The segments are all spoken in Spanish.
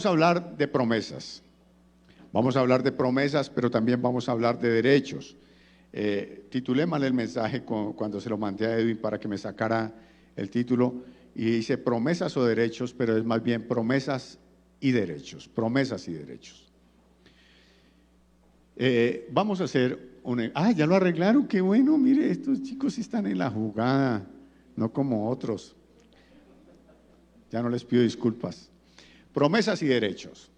Vamos a hablar de promesas. Vamos a hablar de promesas, pero también vamos a hablar de derechos. Titulé mal el mensaje cuando se lo mandé a Edwin para que me sacara el título y dice promesas o derechos, pero es más bien promesas y derechos. Promesas y derechos. Vamos a hacer ya lo arreglaron, qué bueno, mire, estos chicos están en la jugada, no como otros. Ya no les pido disculpas. Promesas y derechos.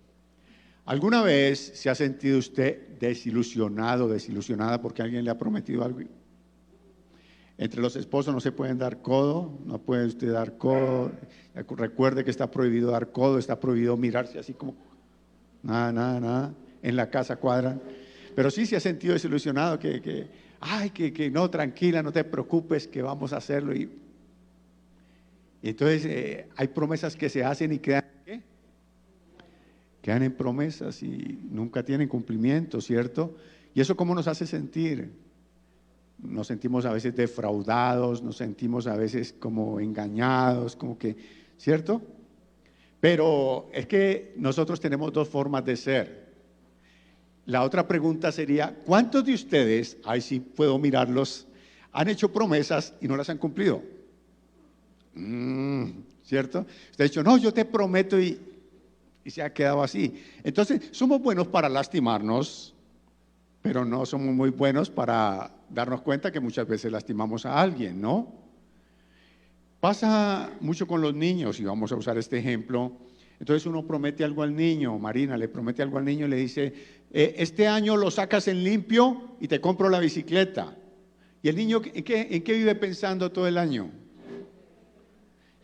¿Alguna vez se ha sentido usted desilusionado, desilusionada porque alguien le ha prometido algo? Entre los esposos no se pueden dar codo, no puede usted dar codo. Recuerde que está prohibido dar codo, está prohibido mirarse así como nada. En la casa cuadran. Pero sí se ha sentido desilusionado que no, tranquila, no te preocupes, que vamos a hacerlo. Y entonces hay promesas que se hacen y quedan en promesas y nunca tienen cumplimiento, ¿cierto? ¿Y eso cómo nos hace sentir? Nos sentimos a veces defraudados, nos sentimos a veces como engañados, como que, ¿cierto? Pero es que nosotros tenemos dos formas de ser. La otra pregunta sería, ¿cuántos de ustedes, ahí sí puedo mirarlos, han hecho promesas y no las han cumplido? ¿Cierto? Usted ha dicho, no, yo te prometo y se ha quedado así. Entonces, somos buenos para lastimarnos, pero no somos muy buenos para darnos cuenta que muchas veces lastimamos a alguien, ¿no? Pasa mucho con los niños, y vamos a usar este ejemplo. Entonces uno promete algo al niño, Marina le promete algo al niño y le dice, este año lo sacas en limpio y te compro la bicicleta. ¿Y el niño en qué vive pensando todo el año?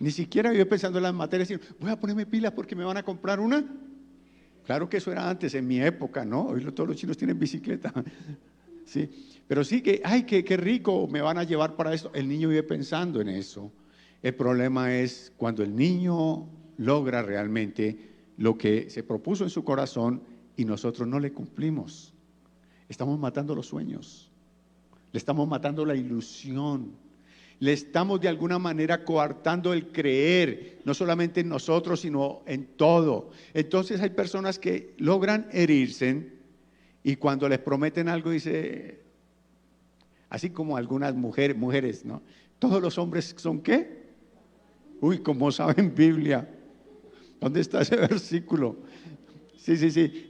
Ni siquiera vive pensando en las materias, sino, voy a ponerme pilas porque me van a comprar una. Claro que eso era antes, en mi época, ¿no? Hoy todos los chinos tienen bicicleta. Sí, pero sí que, qué rico, me van a llevar para esto. El niño vive pensando en eso. El problema es cuando el niño logra realmente lo que se propuso en su corazón y nosotros no le cumplimos. Estamos matando los sueños, le estamos matando la ilusión. Le estamos de alguna manera coartando el creer, no solamente en nosotros, sino en todo. Entonces hay personas que logran herirse y cuando les prometen algo dice, así como algunas mujeres, ¿no? Todos los hombres son ¿qué? Uy, como saben Biblia. ¿Dónde está ese versículo? Sí.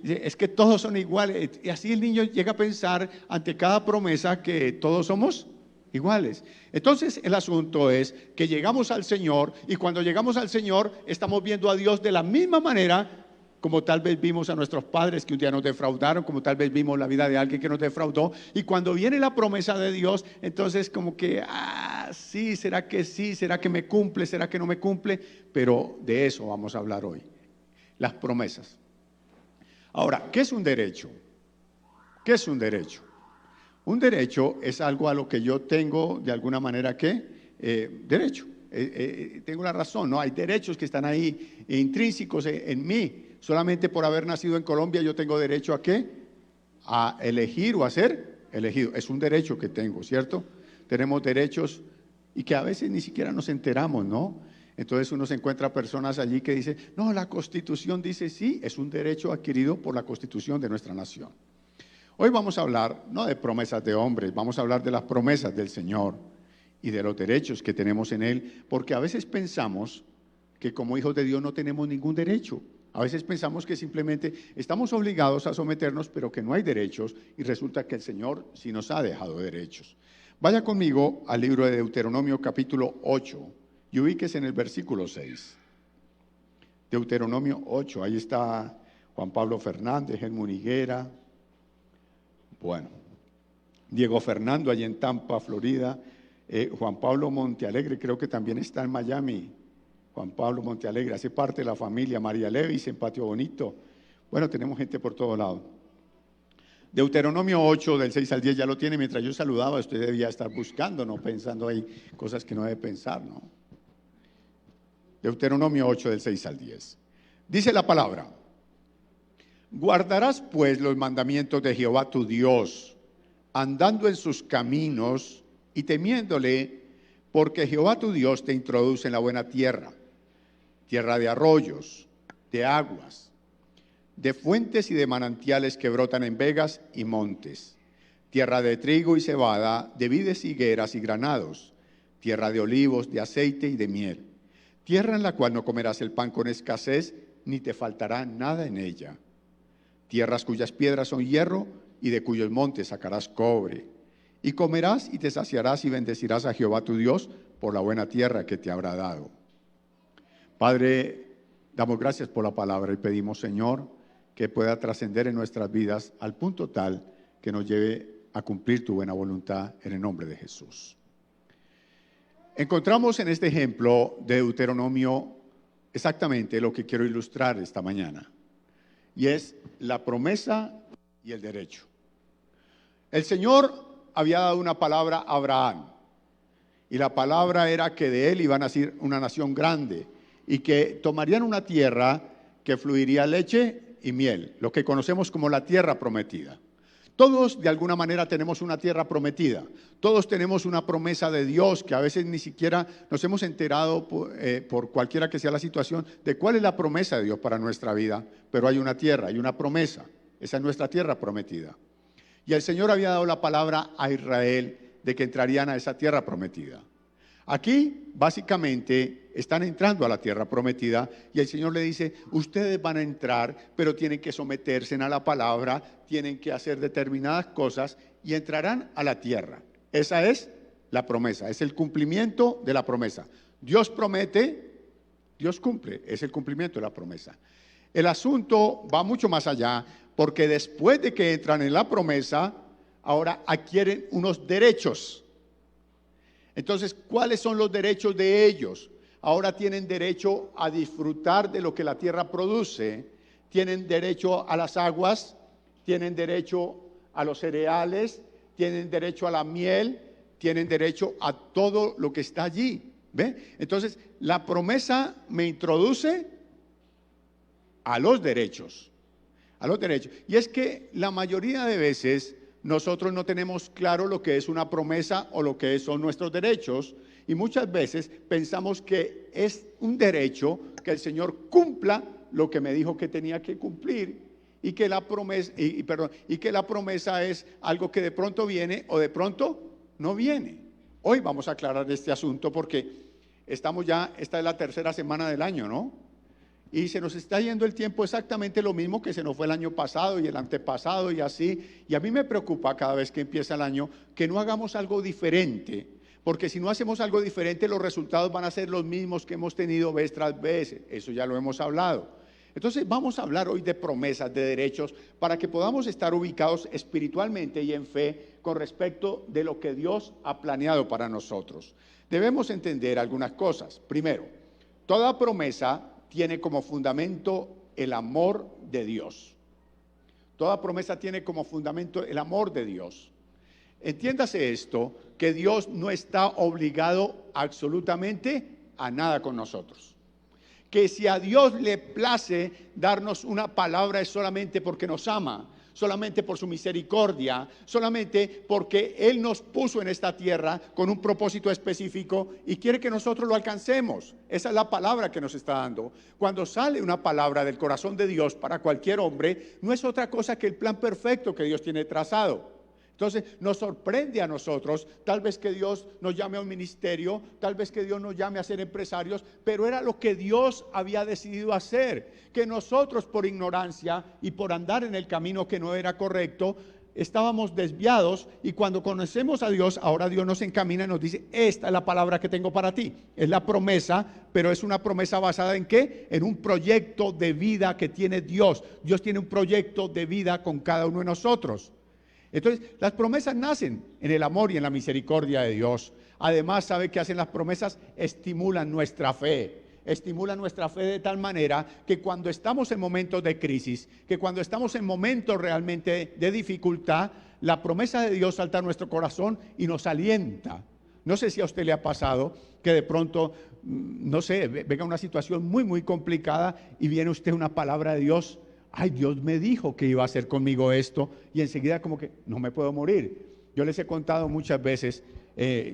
Es que todos son iguales. Y así el niño llega a pensar ante cada promesa que todos somos iguales. Entonces el asunto es que llegamos al Señor y cuando llegamos al Señor estamos viendo a Dios de la misma manera como tal vez vimos a nuestros padres que un día nos defraudaron, como tal vez vimos la vida de alguien que nos defraudó, y cuando viene la promesa de Dios, entonces como que, sí, será que me cumple, será que no me cumple, pero de eso vamos a hablar hoy, las promesas. Ahora, ¿qué es un derecho? ¿Qué es un derecho? Un derecho es algo a lo que yo tengo de alguna manera derecho. Tengo la razón, ¿no? Hay derechos que están ahí intrínsecos en mí. Solamente por haber nacido en Colombia yo tengo derecho ¿a qué? A elegir o a ser elegido. Es un derecho que tengo, ¿cierto? Tenemos derechos y que a veces ni siquiera nos enteramos, ¿no? Entonces uno se encuentra personas allí que dicen, no, la Constitución dice sí, es un derecho adquirido por la Constitución de nuestra nación. Hoy vamos a hablar, no de promesas de hombres, vamos a hablar de las promesas del Señor y de los derechos que tenemos en Él, porque a veces pensamos que como hijos de Dios no tenemos ningún derecho. A veces pensamos que simplemente estamos obligados a someternos, pero que no hay derechos, y resulta que el Señor sí nos ha dejado derechos. Vaya conmigo al libro de Deuteronomio capítulo 8 y ubíquese en el versículo 6. Deuteronomio 8, ahí está Juan Pablo Fernández, Helmut Higuera, bueno, Diego Fernando allí en Tampa, Florida, Juan Pablo Montealegre creo que también está en Miami. Juan Pablo Montealegre, hace parte de la familia. María Levis en Patio Bonito. Bueno, tenemos gente por todo lado. Deuteronomio 8, del 6 al 10, ya lo tiene. Mientras yo saludaba, usted debía estar buscando, no pensando ahí cosas que no debe pensar, ¿no? Deuteronomio 8, del 6 al 10. Dice la palabra, guardarás pues los mandamientos de Jehová tu Dios, andando en sus caminos y temiéndole, porque Jehová tu Dios te introduce en la buena tierra, tierra de arroyos, de aguas, de fuentes y de manantiales que brotan en vegas y montes, tierra de trigo y cebada, de vides, higueras y granados, tierra de olivos, de aceite y de miel, tierra en la cual no comerás el pan con escasez, ni te faltará nada en ella, tierras cuyas piedras son hierro y de cuyos montes sacarás cobre, y comerás y te saciarás y bendecirás a Jehová tu Dios por la buena tierra que te habrá dado. Padre, damos gracias por la palabra y pedimos, Señor, que pueda trascender en nuestras vidas al punto tal que nos lleve a cumplir tu buena voluntad en el nombre de Jesús. Encontramos en este ejemplo de Deuteronomio exactamente lo que quiero ilustrar esta mañana, y es la promesa y el derecho. El Señor había dado una palabra a Abraham, y la palabra era que de él iba a nacer una nación grande, y que tomarían una tierra que fluiría leche y miel, lo que conocemos como la tierra prometida. Todos de alguna manera tenemos una tierra prometida, todos tenemos una promesa de Dios que a veces ni siquiera nos hemos enterado por cualquiera que sea la situación de cuál es la promesa de Dios para nuestra vida, pero hay una tierra, hay una promesa, esa es nuestra tierra prometida. Y el Señor había dado la palabra a Israel de que entrarían a esa tierra prometida. Aquí básicamente están entrando a la tierra prometida y el Señor le dice, ustedes van a entrar, pero tienen que someterse a la palabra, tienen que hacer determinadas cosas y entrarán a la tierra. Esa es la promesa, es el cumplimiento de la promesa. Dios promete, Dios cumple, es el cumplimiento de la promesa. El asunto va mucho más allá, porque después de que entran en la promesa, ahora adquieren unos derechos. Entonces, ¿cuáles son los derechos de ellos? Ahora tienen derecho a disfrutar de lo que la tierra produce, tienen derecho a las aguas, tienen derecho a los cereales, tienen derecho a la miel, tienen derecho a todo lo que está allí. ¿Ve? Entonces, la promesa me introduce a los derechos, Y es que la mayoría de veces nosotros no tenemos claro lo que es una promesa o lo que son nuestros derechos, y muchas veces pensamos que es un derecho que el Señor cumpla lo que me dijo que tenía que cumplir, y que la promesa, y que la promesa es algo que de pronto viene o de pronto no viene. Hoy vamos a aclarar este asunto porque esta es la tercera semana del año, ¿no? Y se nos está yendo el tiempo exactamente lo mismo que se nos fue el año pasado y el antepasado y así. Y a mí me preocupa cada vez que empieza el año que no hagamos algo diferente. Porque si no hacemos algo diferente, los resultados van a ser los mismos que hemos tenido vez tras vez. Eso ya lo hemos hablado. Entonces vamos a hablar hoy de promesas, de derechos, para que podamos estar ubicados espiritualmente y en fe con respecto de lo que Dios ha planeado para nosotros. Debemos entender algunas cosas. Primero, toda promesa tiene como fundamento el amor de Dios. Toda promesa tiene como fundamento el amor de Dios. Entiéndase esto, que Dios no está obligado absolutamente a nada con nosotros. Que si a Dios le place darnos una palabra es solamente porque nos ama, solamente por su misericordia, solamente porque Él nos puso en esta tierra con un propósito específico y quiere que nosotros lo alcancemos. Esa es la palabra que nos está dando. Cuando sale una palabra del corazón de Dios para cualquier hombre, no es otra cosa que el plan perfecto que Dios tiene trazado. Entonces nos sorprende a nosotros, tal vez que Dios nos llame a un ministerio, tal vez que Dios nos llame a ser empresarios, pero era lo que Dios había decidido hacer, que nosotros por ignorancia y por andar en el camino que no era correcto, estábamos desviados, y cuando conocemos a Dios, ahora Dios nos encamina y nos dice, esta es la palabra que tengo para ti, es la promesa, pero es una promesa basada en ¿qué? En un proyecto de vida que tiene Dios. Dios tiene un proyecto de vida con cada uno de nosotros. Entonces, las promesas nacen en el amor y en la misericordia de Dios. Además, ¿sabe qué hacen las promesas? Estimulan nuestra fe. Estimulan nuestra fe de tal manera que cuando estamos en momentos de crisis, que cuando estamos en momentos realmente de dificultad, la promesa de Dios salta a nuestro corazón y nos alienta. No sé si a usted le ha pasado que de pronto, no sé, venga una situación muy, muy complicada y viene usted una palabra de Dios. Ay, Dios me dijo que iba a hacer conmigo esto, y enseguida como que no me puedo morir. Yo les he contado muchas veces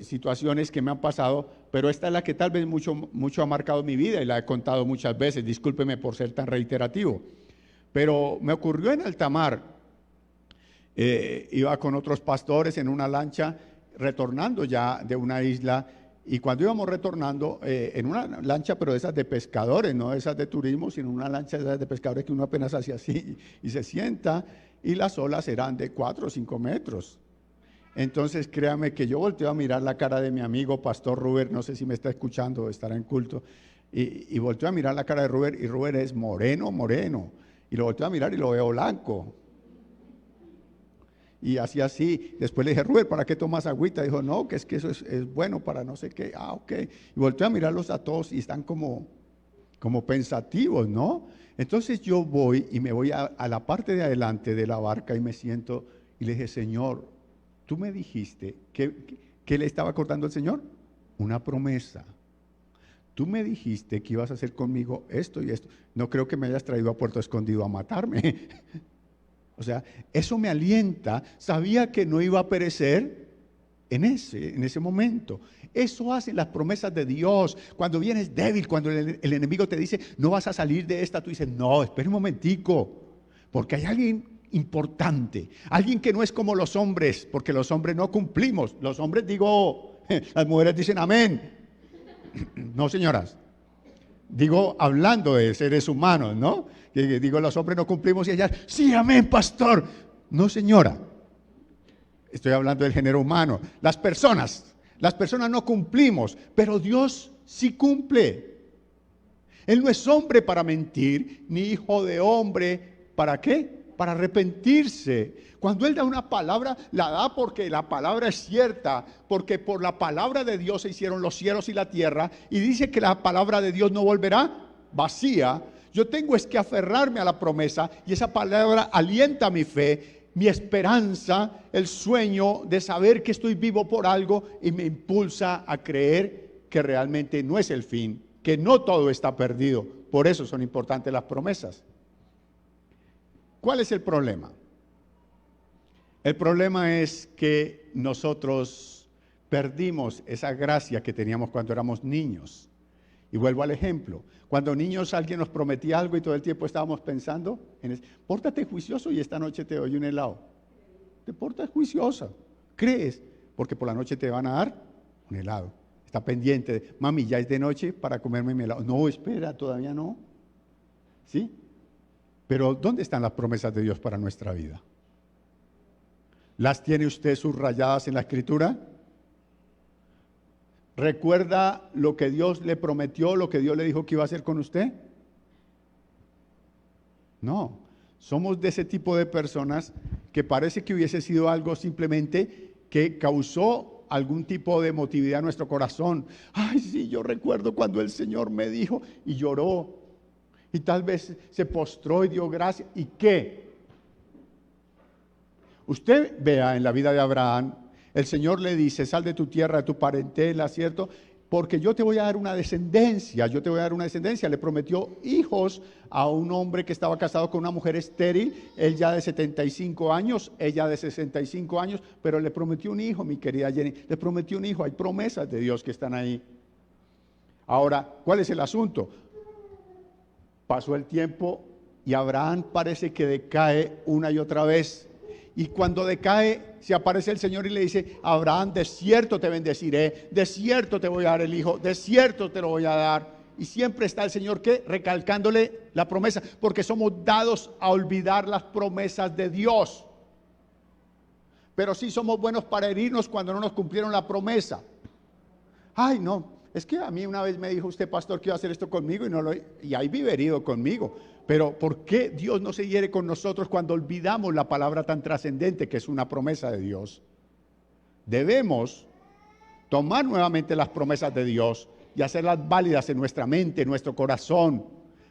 situaciones que me han pasado, pero esta es la que tal vez mucho ha marcado mi vida y la he contado muchas veces. Discúlpeme por ser tan reiterativo. Pero me ocurrió en alta mar. Iba con otros pastores en una lancha retornando ya de una isla, y cuando íbamos retornando en una lancha, pero esas de pescadores, no esas de turismo, sino una lancha esas de pescadores que uno apenas hace así y se sienta, y las olas eran de 4 o 5 metros. Entonces créame que yo volteo a mirar la cara de mi amigo Pastor Ruber, no sé si me está escuchando o estará en culto, y volteo a mirar la cara de Ruber, y Ruber es moreno, y lo volteo a mirar y lo veo blanco. Y así, después le dije, Ruber, ¿para qué tomas agüita? Dijo, no, que es que eso es bueno para no sé qué. Ok. Y volteo a mirarlos a todos y están como pensativos, ¿no? Entonces yo voy y me voy a la parte de adelante de la barca y me siento y le dije, Señor, tú me dijiste, ¿qué le estaba acordando el Señor? Una promesa. Tú me dijiste que ibas a hacer conmigo esto y esto. No creo que me hayas traído a Puerto Escondido a matarme. O sea, eso me alienta. Sabía que no iba a perecer en ese momento. Eso hacen las promesas de Dios. Cuando vienes débil, cuando el enemigo te dice, no vas a salir de esta, tú dices, no, espera un momentico, porque hay alguien importante, alguien que no es como los hombres, porque los hombres no cumplimos. Los hombres, digo, las mujeres dicen amén. No, señoras. Digo, hablando de seres humanos, ¿no? Que digo, los hombres no cumplimos y ellas, sí, amén, pastor. No, señora. Estoy hablando del género humano. Las personas no cumplimos, pero Dios sí cumple. Él no es hombre para mentir, ni hijo de hombre, ¿para qué? Para arrepentirse. Cuando Él da una palabra, la da porque la palabra es cierta, porque por la palabra de Dios se hicieron los cielos y la tierra, y dice que la palabra de Dios no volverá vacía. Yo tengo es que aferrarme a la promesa, y esa palabra alienta mi fe, mi esperanza, el sueño de saber que estoy vivo por algo, y me impulsa a creer que realmente no es el fin, que no todo está perdido. Por eso son importantes las promesas. ¿Cuál es el problema? El problema es que nosotros perdimos esa gracia que teníamos cuando éramos niños. Y vuelvo al ejemplo. Cuando niños alguien nos prometía algo y todo el tiempo estábamos pensando en eso. Pórtate juicioso y esta noche te doy un helado. Te portas juiciosa. ¿Crees? Porque por la noche te van a dar un helado. Está pendiente. Mami, ya es de noche para comerme mi helado. No, espera, todavía no. ¿Sí? Pero ¿dónde están las promesas de Dios para nuestra vida? ¿Las tiene usted subrayadas en la Escritura? ¿Recuerda lo que Dios le prometió, lo que Dios le dijo que iba a hacer con usted? No, somos de ese tipo de personas que parece que hubiese sido algo simplemente que causó algún tipo de emotividad en nuestro corazón. Ay, sí, yo recuerdo cuando el Señor me dijo, y lloró, y tal vez se postró y dio gracias. ¿Y qué? Usted vea en la vida de Abraham, el Señor le dice, sal de tu tierra, de tu parentela, ¿cierto? Porque yo te voy a dar una descendencia, Le prometió hijos a un hombre que estaba casado con una mujer estéril, él ya de 75 años, ella de 65 años, pero le prometió un hijo, mi querida Jenny, le prometió un hijo. Hay promesas de Dios que están ahí. Ahora, ¿cuál es el asunto? Pasó el tiempo y Abraham parece que decae una y otra vez. Y cuando decae, se aparece el Señor y le dice, Abraham, de cierto te bendeciré, de cierto te voy a dar el hijo, de cierto te lo voy a dar. Y siempre está el Señor, ¿qué? Recalcándole la promesa, porque somos dados a olvidar las promesas de Dios. Pero sí somos buenos para herirnos cuando no nos cumplieron la promesa. Ay, no, es que a mí una vez me dijo usted, pastor, que iba a hacer esto conmigo y ahí vive herido conmigo. Pero ¿por qué Dios no se hiere con nosotros cuando olvidamos la palabra tan trascendente que es una promesa de Dios? Debemos tomar nuevamente las promesas de Dios y hacerlas válidas en nuestra mente, en nuestro corazón,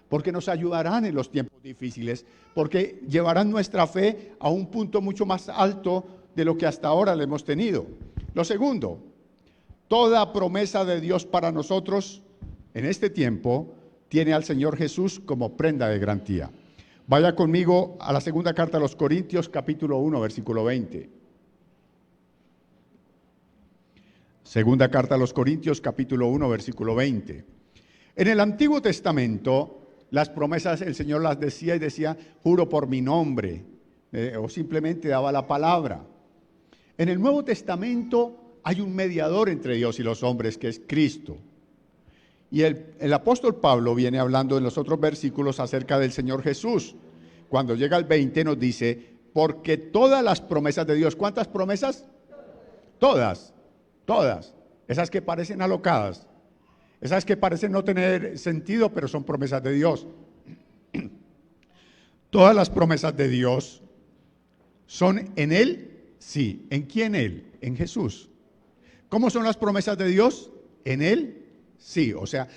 porque nos ayudarán en los tiempos difíciles, porque llevarán nuestra fe a un punto mucho más alto de lo que hasta ahora le hemos tenido. Lo segundo, toda promesa de Dios para nosotros en este tiempo tiene al Señor Jesús como prenda de garantía. Vaya conmigo a la segunda carta a los Corintios, capítulo 1, versículo 20. Segunda carta a los Corintios, capítulo 1, versículo 20. En el Antiguo Testamento, Las promesas el Señor las decía y decía, juro por mi nombre, o simplemente daba la palabra. En el Nuevo Testamento hay un mediador entre Dios y los hombres, que es Cristo. Y el apóstol Pablo viene hablando en los otros versículos acerca del Señor Jesús. Cuando llega al 20 nos dice, porque todas las promesas de Dios, ¿cuántas promesas? Todas. Esas que parecen alocadas, esas que parecen no tener sentido, pero son promesas de Dios. Todas las promesas de Dios son en Él, sí. ¿En quién Él? En Jesús. ¿Cómo son las promesas de Dios? En Él, sí. O sea,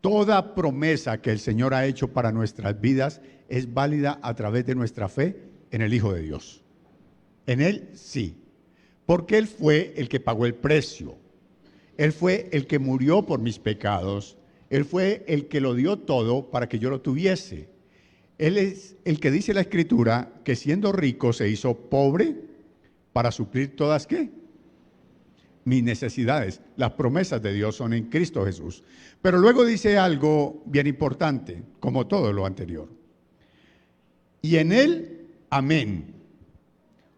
toda promesa que el Señor ha hecho para nuestras vidas es válida a través de nuestra fe en el Hijo de Dios. En Él, sí. Porque Él fue el que pagó el precio. Él fue el que murió por mis pecados. Él fue el que lo dio todo para que yo lo tuviese. Él es el que dice la Escritura que siendo rico se hizo pobre para suplir todas, ¿qué? Mis necesidades. Las promesas de Dios son en Cristo Jesús. Pero luego dice algo bien importante, como todo lo anterior. Y en Él, amén.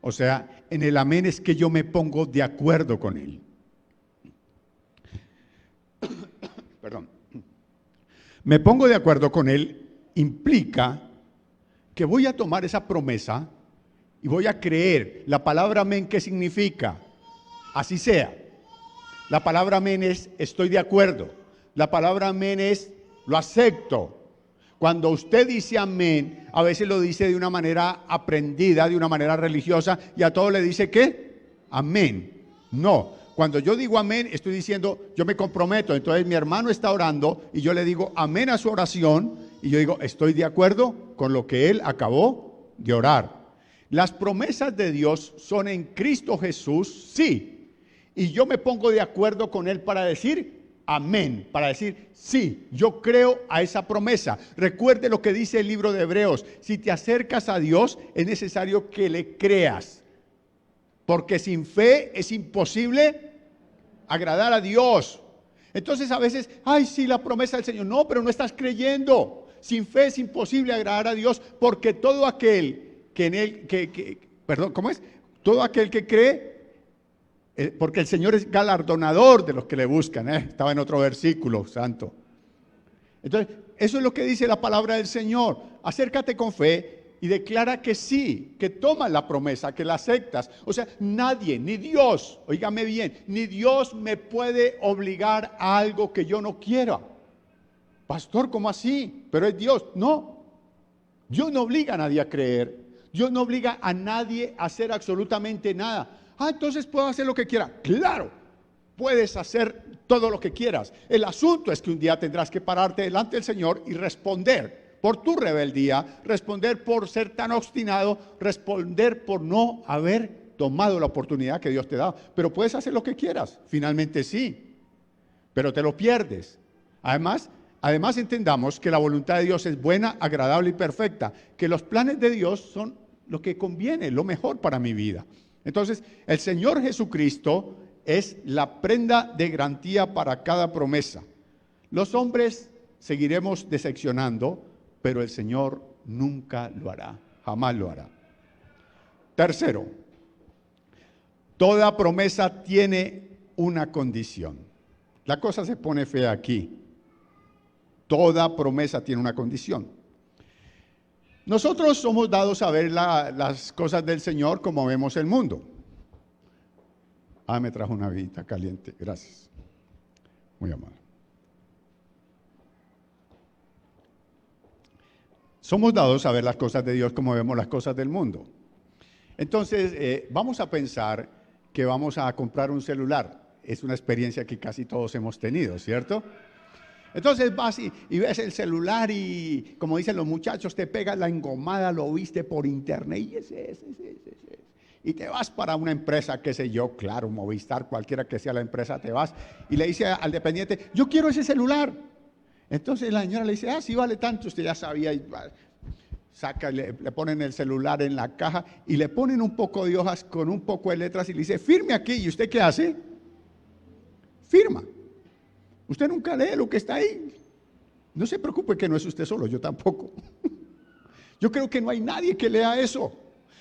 O sea, en el amén es que yo me pongo de acuerdo con Él. Perdón. Me pongo de acuerdo con Él implica que voy a tomar esa promesa y voy a creer. La palabra amén, ¿qué significa? Así sea. La palabra amén es estoy de acuerdo. La palabra amén es lo acepto. Cuando usted dice amén, a veces lo dice de una manera aprendida, de una manera religiosa, y a todo le dice ¿qué? Amén. No. Cuando yo digo amén, estoy diciendo, yo me comprometo. Entonces mi hermano está orando y yo le digo amén a su oración y yo digo, estoy de acuerdo con lo que él acabó de orar. Las promesas de Dios son en Cristo Jesús, sí. Y yo me pongo de acuerdo con él para decir amén, para decir, sí, yo creo a esa promesa. Recuerde lo que dice el libro de Hebreos, si te acercas a Dios es necesario que le creas, porque sin fe es imposible agradar a Dios. Entonces a veces, ay, sí, la promesa del Señor, no, pero no estás creyendo. Sin fe es imposible agradar a Dios, porque todo aquel que en él, perdón, ¿cómo es? Todo aquel que cree, porque el Señor es galardonador de los que le buscan, estaba en otro versículo santo. Entonces, eso es lo que dice la palabra del Señor. Acércate con fe y declara que sí, que tomas la promesa, que la aceptas. O sea, nadie, ni Dios, óigame bien, ni Dios me puede obligar a algo que yo no quiera. Pastor, ¿cómo así? Pero es Dios. No, Dios no obliga a nadie a creer. Dios no obliga a nadie a hacer absolutamente nada. Entonces puedo hacer lo que quiera. Claro, puedes hacer todo lo que quieras. El asunto es que un día tendrás que pararte delante del Señor y responder por tu rebeldía, responder por ser tan obstinado, responder por no haber tomado la oportunidad que Dios te da. Pero puedes hacer lo que quieras, finalmente sí, pero te lo pierdes. Además entendamos que la voluntad de Dios es buena, agradable y perfecta, que los planes de Dios son lo que conviene, lo mejor para mi vida. Entonces, el Señor Jesucristo es la prenda de garantía para cada promesa. Los hombres seguiremos decepcionando, pero el Señor nunca lo hará, jamás lo hará. Tercero, toda promesa tiene una condición. La cosa se pone fea aquí. Toda promesa tiene una condición. Nosotros somos dados a ver las cosas del Señor como vemos el mundo. Me trajo una bebida caliente, gracias. Muy amable. Somos dados a ver las cosas de Dios como vemos las cosas del mundo. Entonces, vamos a pensar que vamos a comprar un celular. Es una experiencia que casi todos hemos tenido, ¿cierto? Entonces vas y ves el celular y, como dicen los muchachos, te pegas la engomada, lo viste por internet y ese. Y te vas para una empresa, qué sé yo, claro, Movistar, cualquiera que sea la empresa, te vas y le dice al dependiente, yo quiero ese celular. Entonces la señora le dice, sí vale tanto, usted ya sabía, y saca, le ponen el celular en la caja y le ponen un poco de hojas con un poco de letras y le dice, firme aquí. ¿Y usted qué hace? Firma. Usted nunca lee lo que está ahí. No se preocupe que no es usted solo, yo tampoco. Yo creo que no hay nadie que lea eso.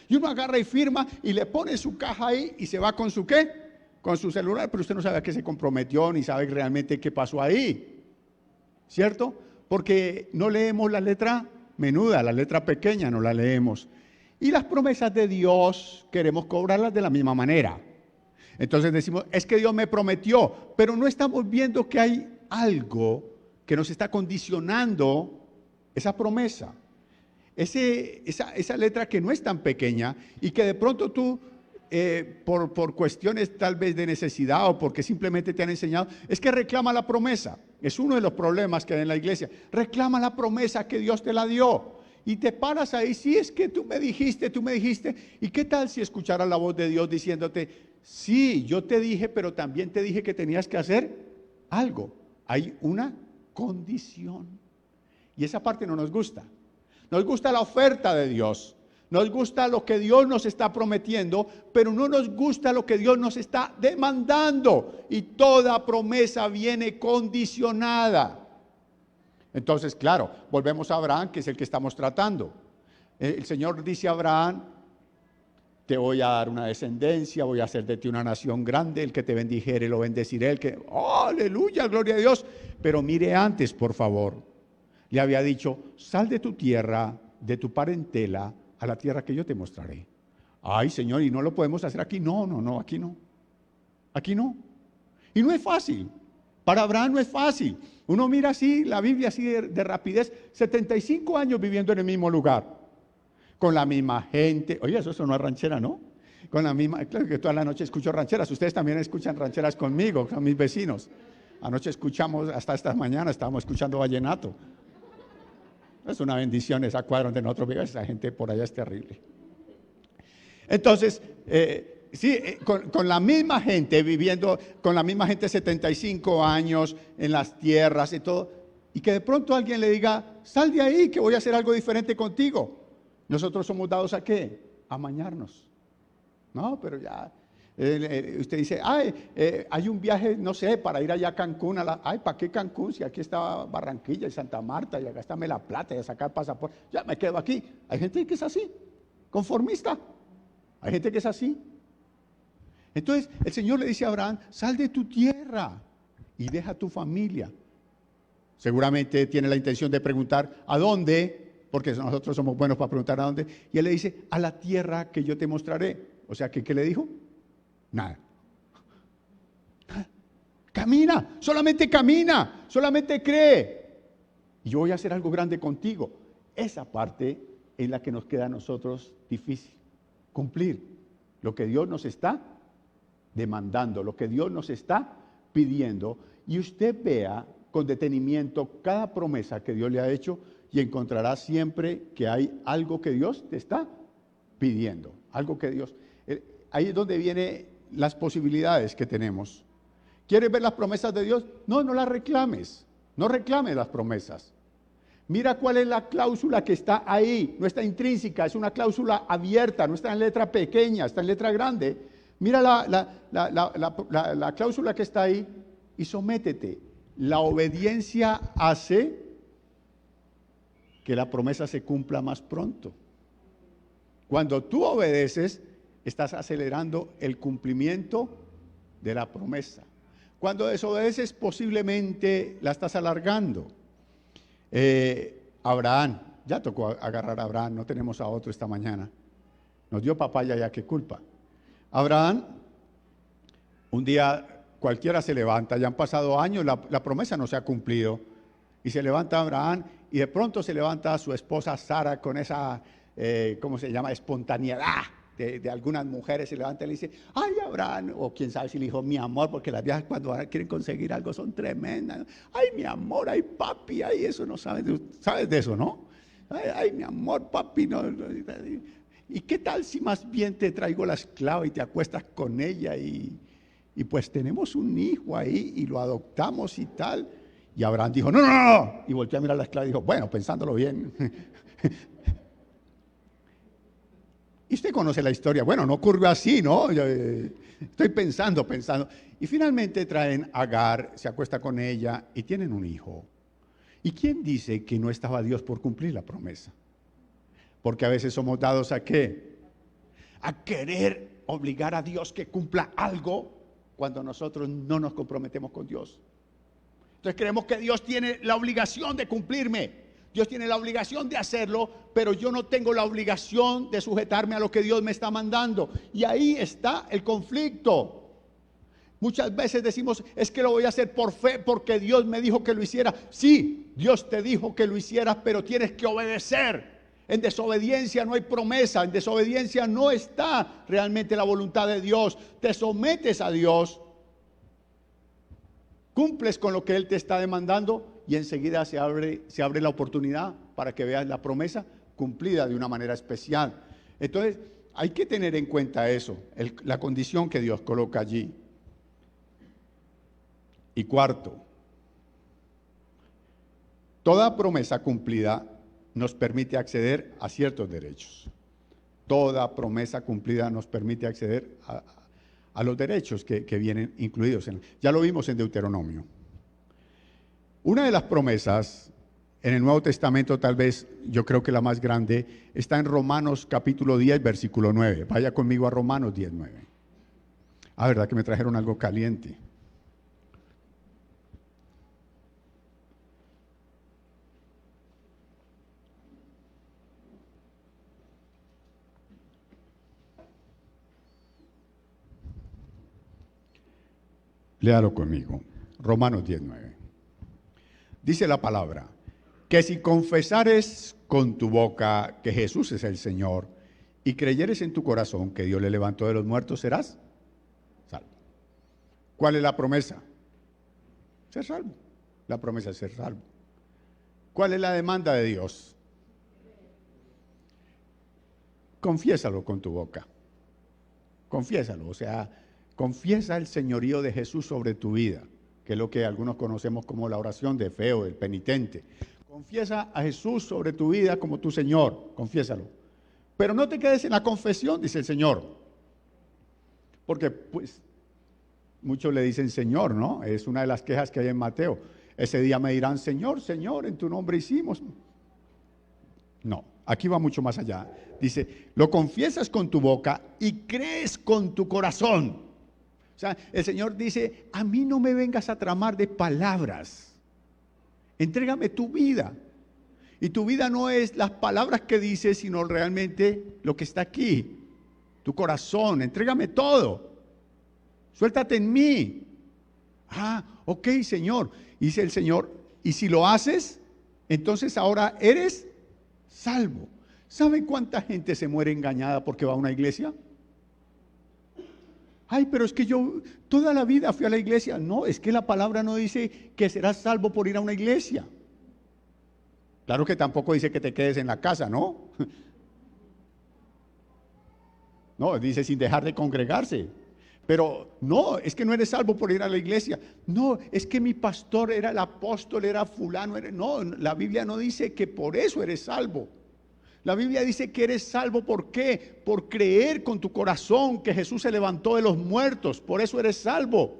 Y uno agarra y firma y le pone su caja ahí y se va con su ¿qué? Con su celular, pero usted no sabe a qué se comprometió ni sabe realmente qué pasó ahí. ¿Cierto? Porque no leemos la letra menuda, la letra pequeña no la leemos. Y las promesas de Dios queremos cobrarlas de la misma manera. Entonces decimos, es que Dios me prometió, pero no estamos viendo que hay algo que nos está condicionando esa promesa. Esa letra que no es tan pequeña y que de pronto tú, por cuestiones tal vez de necesidad o porque simplemente te han enseñado, es que reclama la promesa. Es uno de los problemas que hay en la iglesia. Reclama la promesa que Dios te la dio. Y te paras ahí, sí, es que tú me dijiste. ¿Y qué tal si escucharas la voz de Dios diciéndote, sí, yo te dije, pero también te dije que tenías que hacer algo? Hay una condición. Y esa parte no nos gusta. Nos gusta la oferta de Dios. Nos gusta lo que Dios nos está prometiendo, pero no nos gusta lo que Dios nos está demandando. Y toda promesa viene condicionada. Entonces, claro, volvemos a Abraham, que es el que estamos tratando. El Señor dice a Abraham, te voy a dar una descendencia, voy a hacer de ti una nación grande, el que te bendijere lo bendeciré, el que, ¡oh, aleluya, gloria a Dios! Pero mire antes, por favor, le había dicho, sal de tu tierra, de tu parentela, a la tierra que yo te mostraré. Ay, Señor, ¿y no lo podemos hacer aquí? No, aquí no. Aquí no. Y no es fácil. Para Abraham no es fácil. Uno mira así, la Biblia así de rapidez, 75 años viviendo en el mismo lugar, con la misma gente. Oye, eso no es ranchera, ¿no? Con la misma, claro que toda la noche escucho rancheras. Ustedes también escuchan rancheras conmigo, con mis vecinos. Anoche escuchamos, hasta esta mañana estábamos escuchando vallenato. Es una bendición esa cuadra donde nosotros vivimos, esa gente por allá es terrible. Entonces, con la misma gente viviendo, con la misma gente 75 años en las tierras y todo, y que de pronto alguien le diga, sal de ahí que voy a hacer algo diferente contigo. Nosotros somos dados ¿a qué? A amañarnos. No, pero ya, usted dice, hay un viaje, no sé, para ir allá a Cancún. ¿Para qué Cancún? Si aquí está Barranquilla y Santa Marta y acá está La Plata y a sacar pasaporte. Ya me quedo aquí. Hay gente que es así, conformista. Hay gente que es así. Entonces el Señor le dice a Abraham, sal de tu tierra y deja tu familia. Seguramente tiene la intención de preguntar, ¿a dónde? Porque nosotros somos buenos para preguntar a dónde. Y él le dice, a la tierra que yo te mostraré. O sea, ¿qué le dijo? Nada. Camina, solamente cree. Y yo voy a hacer algo grande contigo. Esa parte es la que nos queda a nosotros difícil. Cumplir lo que Dios nos está demandando, lo que Dios nos está pidiendo. Y usted vea con detenimiento cada promesa que Dios le ha hecho y encontrará siempre que hay algo que Dios te está pidiendo. Algo que Dios... Ahí es donde vienen las posibilidades que tenemos. ¿Quieres ver las promesas de Dios? No las reclames. No reclames las promesas. Mira cuál es la cláusula que está ahí. No está intrínseca, es una cláusula abierta, no está en letra pequeña, está en letra grande. Mira la cláusula que está ahí y sométete. La obediencia hace que la promesa se cumpla más pronto. Cuando tú obedeces, estás acelerando el cumplimiento de la promesa. Cuando desobedeces, posiblemente la estás alargando. Abraham, ya tocó agarrar a Abraham, no tenemos a otro esta mañana. Nos dio papaya, ya qué culpa. Abraham, un día cualquiera se levanta, ya han pasado años, la promesa no se ha cumplido. Y se levanta Abraham y de pronto se levanta su esposa Sara con esa, ¿cómo se llama? Espontaneidad. De algunas mujeres se levanta y le dice, ay Abraham, o quién sabe si le dijo mi amor, porque las viejas cuando quieren conseguir algo son tremendas. Ay mi amor, ay papi, ay eso no sabes de eso, ¿no? Ay mi amor, papi, no. ¿Y qué tal si más bien te traigo la esclava y te acuestas con ella y pues tenemos un hijo ahí y lo adoptamos y tal? Y Abraham dijo, no. Y volteó a mirar a la esclava y dijo, bueno, pensándolo bien. Y usted conoce la historia. Bueno, no ocurrió así, ¿no? Estoy pensando. Y finalmente traen a Agar, se acuesta con ella y tienen un hijo. ¿Y quién dice que no estaba Dios por cumplir la promesa? Porque a veces somos dados ¿a qué? A querer obligar a Dios que cumpla algo cuando nosotros no nos comprometemos con Dios. Entonces creemos que Dios tiene la obligación de cumplirme. Dios tiene la obligación de hacerlo, pero yo no tengo la obligación de sujetarme a lo que Dios me está mandando. Y ahí está el conflicto. Muchas veces decimos, es que lo voy a hacer por fe, porque Dios me dijo que lo hiciera. Sí, Dios te dijo que lo hicieras, pero tienes que obedecer. En desobediencia no hay promesa, en desobediencia no está realmente la voluntad de Dios. Te sometes a Dios, cumples con lo que Él te está demandando y enseguida se abre la oportunidad para que veas la promesa cumplida de una manera especial. Entonces hay que tener en cuenta eso, la condición que Dios coloca allí. Y cuarto, toda promesa cumplida nos permite acceder a ciertos derechos. Toda promesa cumplida nos permite acceder a los derechos que vienen incluidos. Ya lo vimos en Deuteronomio. Una de las promesas en el Nuevo Testamento, tal vez yo creo que la más grande, está en Romanos capítulo 10, versículo 9. Vaya conmigo a Romanos 10, 9. Verdad que me trajeron algo caliente. Léalo conmigo, Romanos 19. Dice la palabra, que si confesares con tu boca que Jesús es el Señor y creyeres en tu corazón que Dios le levantó de los muertos, serás salvo. ¿Cuál es la promesa? Ser salvo. La promesa es ser salvo. ¿Cuál es la demanda de Dios? Confiésalo con tu boca. Confiésalo, o sea, confiesa el señorío de Jesús sobre tu vida, que es lo que algunos conocemos como la oración de fe o del penitente. Confiesa a Jesús sobre tu vida como tu Señor, confiésalo. Pero no te quedes en la confesión, dice el Señor. Porque pues muchos le dicen Señor, ¿no? Es una de las quejas que hay en Mateo. Ese día me dirán, Señor, Señor, en tu nombre hicimos. No, aquí va mucho más allá. Dice, lo confiesas con tu boca y crees con tu corazón. O sea, el Señor dice, a mí no me vengas a tramar de palabras. Entrégame tu vida. Y tu vida no es las palabras que dices, sino realmente lo que está aquí. Tu corazón, entrégame todo. Suéltate en mí. Ok, Señor. Dice el Señor, y si lo haces, entonces ahora eres salvo. ¿Saben cuánta gente se muere engañada porque va a una iglesia? Pero es que yo toda la vida fui a la iglesia. No, es que la palabra no dice que serás salvo por ir a una iglesia. Claro que tampoco dice que te quedes en la casa, ¿no? No, dice sin dejar de congregarse. Pero no, es que no eres salvo por ir a la iglesia. No, es que mi pastor era el apóstol, era fulano. No, la Biblia no dice que por eso eres salvo. La Biblia dice que eres salvo, ¿por qué? Por creer con tu corazón que Jesús se levantó de los muertos, por eso eres salvo.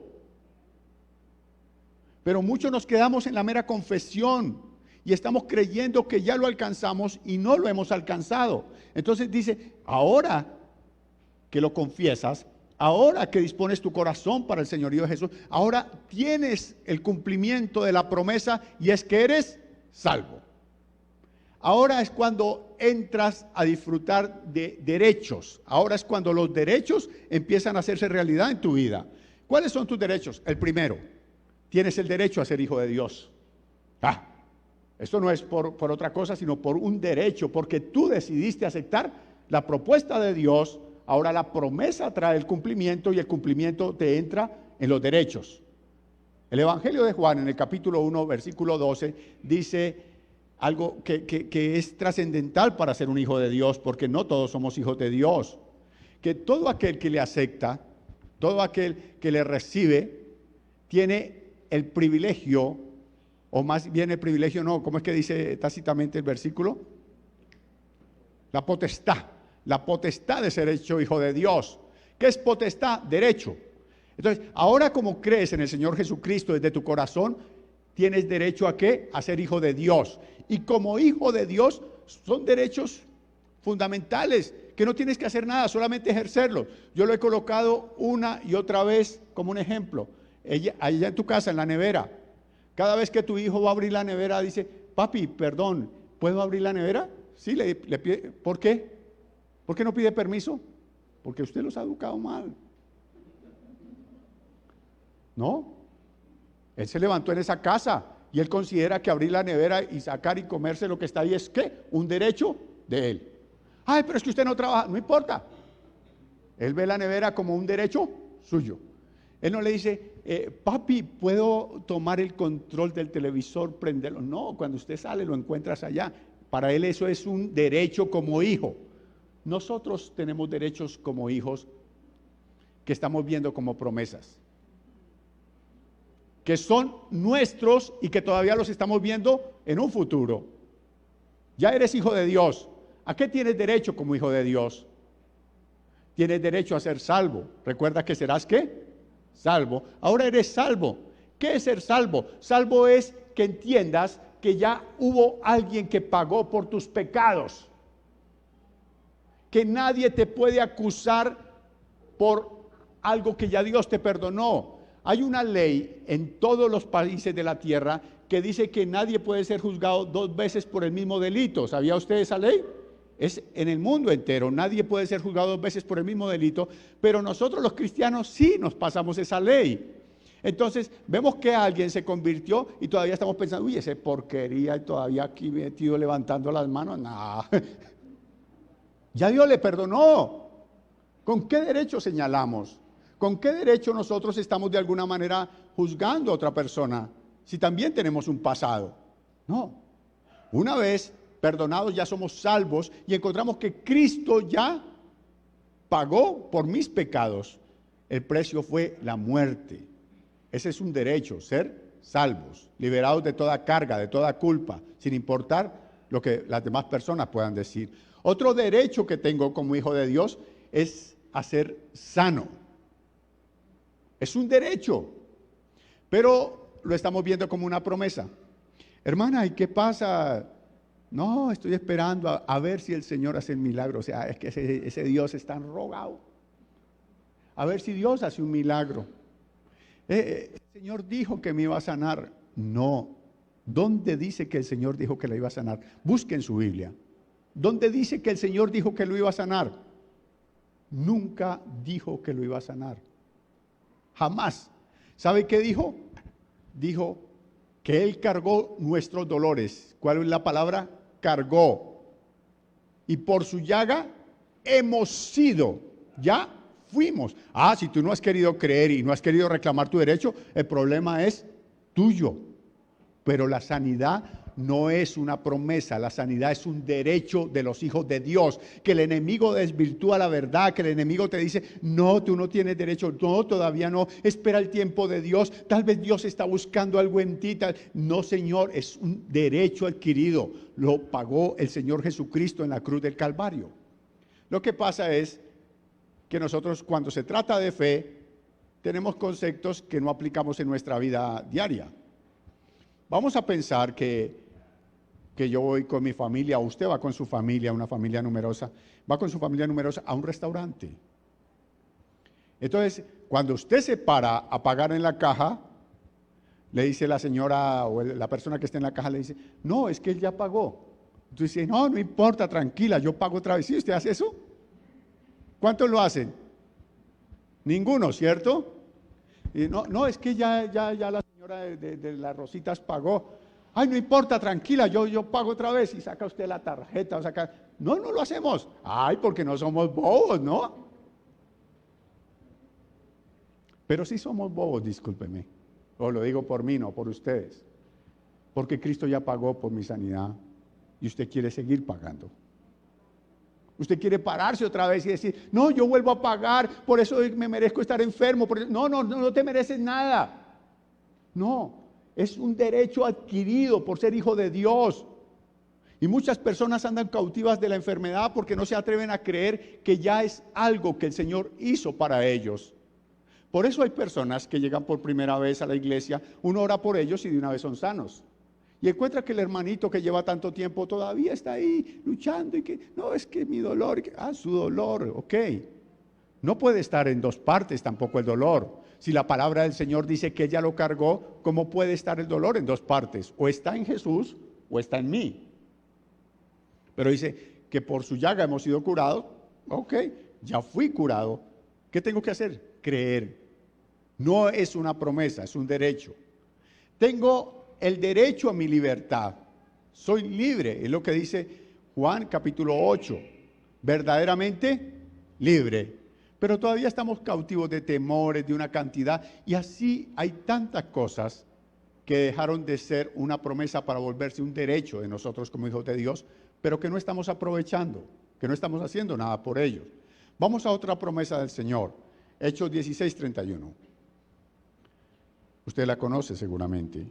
Pero muchos nos quedamos en la mera confesión y estamos creyendo que ya lo alcanzamos y no lo hemos alcanzado. Entonces dice, ahora que lo confiesas, ahora que dispones tu corazón para el señorío de Jesús, ahora tienes el cumplimiento de la promesa y es que eres salvo. Ahora es cuando entras a disfrutar de derechos. Ahora es cuando los derechos empiezan a hacerse realidad en tu vida. ¿Cuáles son tus derechos? El primero, tienes el derecho a ser hijo de Dios. Esto no es por otra cosa, sino por un derecho, porque tú decidiste aceptar la propuesta de Dios. Ahora la promesa trae el cumplimiento y el cumplimiento te entra en los derechos. El Evangelio de Juan, en el capítulo 1, versículo 12, dice algo que es trascendental para ser un hijo de Dios, porque no todos somos hijos de Dios. Que todo aquel que le acepta, todo aquel que le recibe, tiene el privilegio, o más bien el privilegio no, ¿cómo es que dice tácitamente el versículo? La potestad de ser hecho hijo de Dios. ¿Qué es potestad? Derecho. Entonces, ahora como crees en el Señor Jesucristo desde tu corazón, tienes derecho ¿a qué? A ser hijo de Dios. Y como hijo de Dios son derechos fundamentales, que no tienes que hacer nada, solamente ejercerlos. Yo lo he colocado una y otra vez como un ejemplo. Allá en tu casa, en la nevera, cada vez que tu hijo va a abrir la nevera, dice, papi, perdón, ¿puedo abrir la nevera? Sí, le pide. ¿Por qué? ¿Por qué no pide permiso? Porque usted los ha educado mal. ¿No? Él se levantó en esa casa y él considera que abrir la nevera y sacar y comerse lo que está ahí es ¿qué? Un derecho de él. Ay, pero es que usted no trabaja, no importa. Él ve la nevera como un derecho suyo. Él no le dice, papi, ¿puedo tomar el control del televisor, prenderlo? No, cuando usted sale lo encuentras allá. Para él eso es un derecho como hijo. Nosotros tenemos derechos como hijos que estamos viendo como promesas, que son nuestros y que todavía los estamos viendo en un futuro. Ya eres hijo de Dios. ¿A qué tienes derecho como hijo de Dios? Tienes derecho a ser salvo. ¿Recuerda que serás qué? Salvo. Ahora eres salvo. ¿Qué es ser salvo? Salvo es que entiendas que ya hubo alguien que pagó por tus pecados. Que nadie te puede acusar por algo que ya Dios te perdonó. Hay una ley en todos los países de la tierra que dice que nadie puede ser juzgado 2 veces por el mismo delito. ¿Sabía usted esa ley? Es en el mundo entero, nadie puede ser juzgado 2 veces por el mismo delito, pero nosotros los cristianos sí nos pasamos esa ley. Entonces vemos que alguien se convirtió y todavía estamos pensando, uy, esa porquería y todavía aquí metido levantando las manos. No. Ya Dios le perdonó. ¿Con qué derecho señalamos? ¿Con qué derecho nosotros estamos de alguna manera juzgando a otra persona si también tenemos un pasado? No. Una vez perdonados ya somos salvos y encontramos que Cristo ya pagó por mis pecados. El precio fue la muerte. Ese es un derecho, ser salvos, liberados de toda carga, de toda culpa, sin importar lo que las demás personas puedan decir. Otro derecho que tengo como hijo de Dios es a ser sano. Es un derecho, pero lo estamos viendo como una promesa. Hermana, ¿y qué pasa? No, estoy esperando a ver si el Señor hace el milagro. O sea, es que ese Dios es tan rogado. A ver si Dios hace un milagro. El Señor dijo que me iba a sanar. No. ¿Dónde dice que el Señor dijo que le iba a sanar? Busque en su Biblia. ¿Dónde dice que el Señor dijo que lo iba a sanar? Nunca dijo que lo iba a sanar. Jamás. ¿Sabe qué dijo? Dijo que Él cargó nuestros dolores. ¿Cuál es la palabra? Cargó. Y por su llaga hemos sido. Ya fuimos. Si tú no has querido creer y no has querido reclamar tu derecho, el problema es tuyo. Pero la sanidad no es una promesa, la sanidad es un derecho de los hijos de Dios. Que el enemigo desvirtúa la verdad, que el enemigo te dice, no, tú no tienes derecho, no, todavía no, espera el tiempo de Dios, tal vez Dios está buscando algo en ti. No, Señor, es un derecho adquirido, lo pagó el Señor Jesucristo en la cruz del Calvario. Lo que pasa es que nosotros, cuando se trata de fe, tenemos conceptos que no aplicamos en nuestra vida diaria. Vamos a pensar que yo voy con mi familia, o usted va con su familia, una familia numerosa, va con su familia numerosa a un restaurante. Entonces, cuando usted se para a pagar en la caja, le dice la señora o la persona que está en la caja, le dice, no, es que él ya pagó. Entonces dice, no importa, tranquila, yo pago otra vez. ¿Sí usted hace eso? ¿Cuántos lo hacen? Ninguno, ¿cierto? Y no, es que ya la señora de las rositas pagó. Ay, no importa, tranquila, yo pago otra vez. Y saca usted la tarjeta, o saca. No lo hacemos. Ay, porque no somos bobos, ¿no? Pero sí somos bobos, discúlpeme. O lo digo por mí, no por ustedes. Porque Cristo ya pagó por mi sanidad y usted quiere seguir pagando. Usted quiere pararse otra vez y decir, no, yo vuelvo a pagar, por eso me merezco estar enfermo. No te mereces nada. No, es un derecho adquirido por ser hijo de Dios. Y muchas personas andan cautivas de la enfermedad porque no se atreven a creer que ya es algo que el Señor hizo para ellos. Por eso hay personas que llegan por primera vez a la iglesia, uno ora por ellos y de una vez son sanos. Y encuentra que el hermanito que lleva tanto tiempo todavía está ahí luchando y que, no, es que mi dolor, su dolor, ok. No puede estar en dos partes tampoco el dolor. Si la palabra del Señor dice que ella lo cargó, ¿cómo puede estar el dolor en dos partes? O está en Jesús o está en mí. Pero dice que por su llaga hemos sido curados. Ok, ya fui curado. ¿Qué tengo que hacer? Creer. No es una promesa, es un derecho. Tengo el derecho a mi libertad. Soy libre, es lo que dice Juan capítulo 8. Verdaderamente libre. Pero todavía estamos cautivos de temores, de una cantidad. Y así hay tantas cosas que dejaron de ser una promesa para volverse un derecho de nosotros como hijos de Dios, pero que no estamos aprovechando, que no estamos haciendo nada por ellos. Vamos a otra promesa del Señor. Hechos 16:31. Usted la conoce seguramente.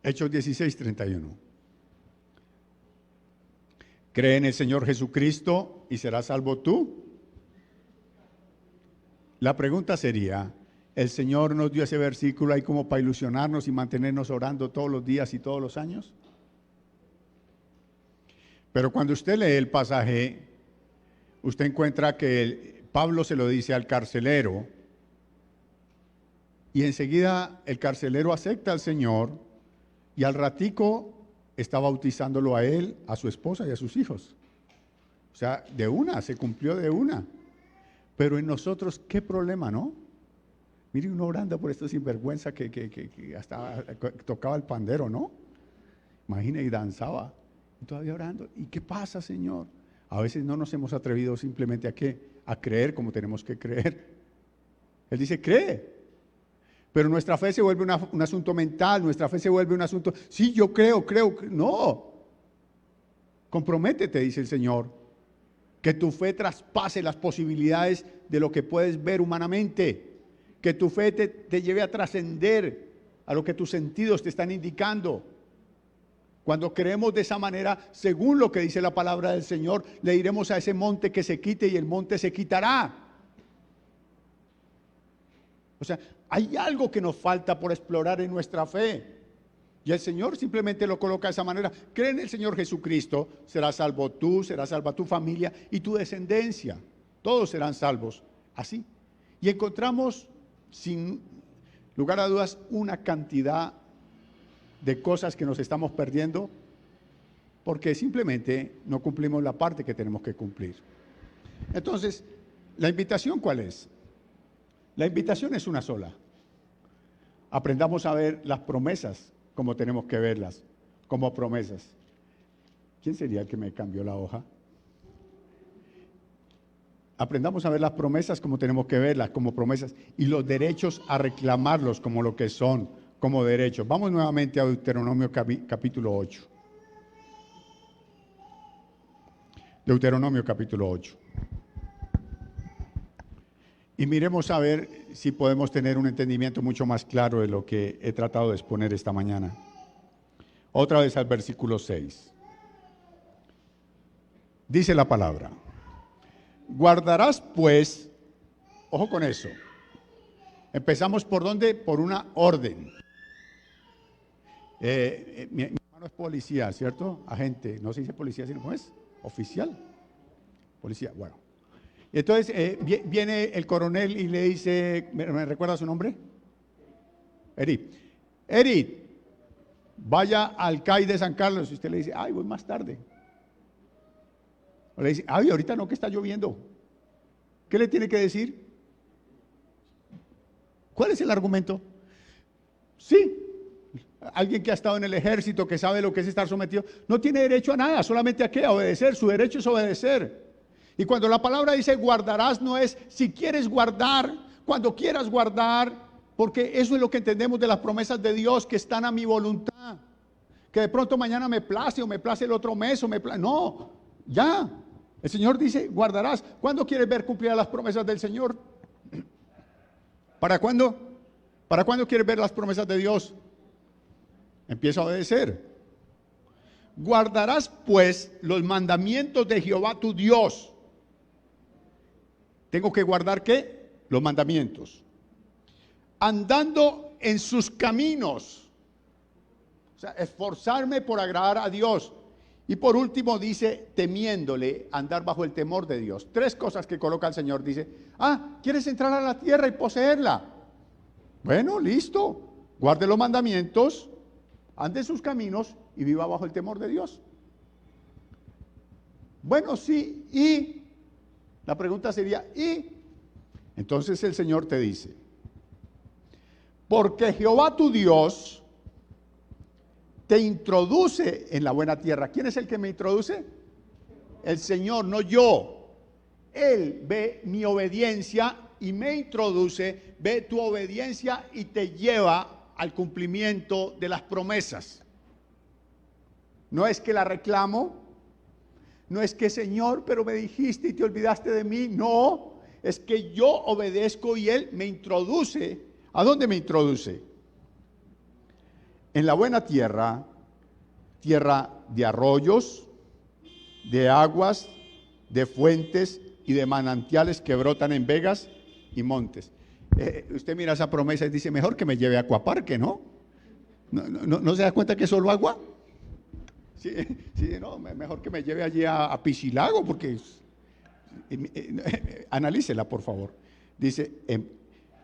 Hechos 16:31. Cree en el Señor Jesucristo y serás salvo tú. La pregunta sería, ¿el Señor nos dio ese versículo ahí como para ilusionarnos y mantenernos orando todos los días y todos los años? Pero cuando usted lee el pasaje, usted encuentra que Pablo se lo dice al carcelero y enseguida el carcelero acepta al Señor y al ratico está bautizándolo a él, a su esposa y a sus hijos. O sea, de una, se cumplió de una. Pero en nosotros, ¿qué problema, no? Mire, uno orando por esto sinvergüenza que hasta tocaba el pandero, ¿no? Imagina, y danzaba. Y todavía orando. ¿Y qué pasa, Señor? A veces no nos hemos atrevido simplemente a ¿qué? A creer como tenemos que creer. Él dice, cree. Pero nuestra fe se vuelve un asunto mental, nuestra fe se vuelve un asunto, sí, yo creo. No. Comprométete, dice el Señor. Que tu fe traspase las posibilidades de lo que puedes ver humanamente. Que tu fe te lleve a trascender a lo que tus sentidos te están indicando. Cuando creemos de esa manera, según lo que dice la palabra del Señor, le diremos a ese monte que se quite y el monte se quitará. O sea, hay algo que nos falta por explorar en nuestra fe. Y el Señor simplemente lo coloca de esa manera. Cree en el Señor Jesucristo, serás salvo tú, será salva tu familia y tu descendencia. Todos serán salvos. Así. Y encontramos, sin lugar a dudas, una cantidad de cosas que nos estamos perdiendo porque simplemente no cumplimos la parte que tenemos que cumplir. Entonces, ¿la invitación cuál es? La invitación es una sola. Aprendamos a ver las promesas como tenemos que verlas, como promesas. ¿Quién sería el que me cambió la hoja? Aprendamos a ver las promesas como tenemos que verlas, como promesas, y los derechos a reclamarlos como lo que son, como derechos. Vamos nuevamente a Deuteronomio capítulo 8. Deuteronomio capítulo 8. Y miremos a ver si podemos tener un entendimiento mucho más claro de lo que he tratado de exponer esta mañana. Otra vez al versículo 6. Dice la palabra: guardarás pues, ojo con eso. Empezamos por dónde? Por una orden. Mi hermano es policía, ¿cierto? Agente, no se dice policía, sino ¿cómo es? Oficial. Policía, bueno. Entonces viene el coronel y le dice, ¿me recuerda su nombre? Edith, vaya al CAI de San Carlos. Y usted le dice, ay, voy más tarde. O le dice, ay, ahorita no, que está lloviendo. ¿Qué le tiene que decir? ¿Cuál es el argumento? Sí, alguien que ha estado en el ejército, que sabe lo que es estar sometido, no tiene derecho a nada, solamente a qué, a obedecer. Su derecho es obedecer. Y cuando la palabra dice guardarás, no es si quieres guardar, cuando quieras guardar, porque eso es lo que entendemos de las promesas de Dios, que están a mi voluntad. Que de pronto mañana me place o me place el otro mes o me place. No, ya. El Señor dice guardarás. ¿Cuándo quieres ver cumplidas las promesas del Señor? ¿Para cuándo? ¿Para cuándo quieres ver las promesas de Dios? Empieza a obedecer. Guardarás pues los mandamientos de Jehová tu Dios. ¿Tengo que guardar qué? Los mandamientos. Andando en sus caminos. O sea, esforzarme por agradar a Dios. Y por último dice, temiéndole, andar bajo el temor de Dios. 3 cosas que coloca el Señor. Dice, ¿quieres entrar a la tierra y poseerla? Bueno, listo. Guarde los mandamientos, ande en sus caminos y viva bajo el temor de Dios. Bueno, sí, y la pregunta sería, ¿y? Entonces el Señor te dice, porque Jehová tu Dios te introduce en la buena tierra. ¿Quién es el que me introduce? El Señor, no yo. Él ve mi obediencia y me introduce, ve tu obediencia y te lleva al cumplimiento de las promesas. No es que la reclamo, no es que Señor, pero me dijiste y te olvidaste de mí. No, es que yo obedezco y Él me introduce. ¿A dónde me introduce? En la buena tierra, tierra de arroyos, de aguas, de fuentes y de manantiales que brotan en vegas y montes. Usted mira esa promesa y dice, mejor que me lleve a Acuaparque, ¿no? ¿No se da cuenta que es solo agua? Sí, no, mejor que me lleve allí a Piscilago, porque analícela, por favor. Dice,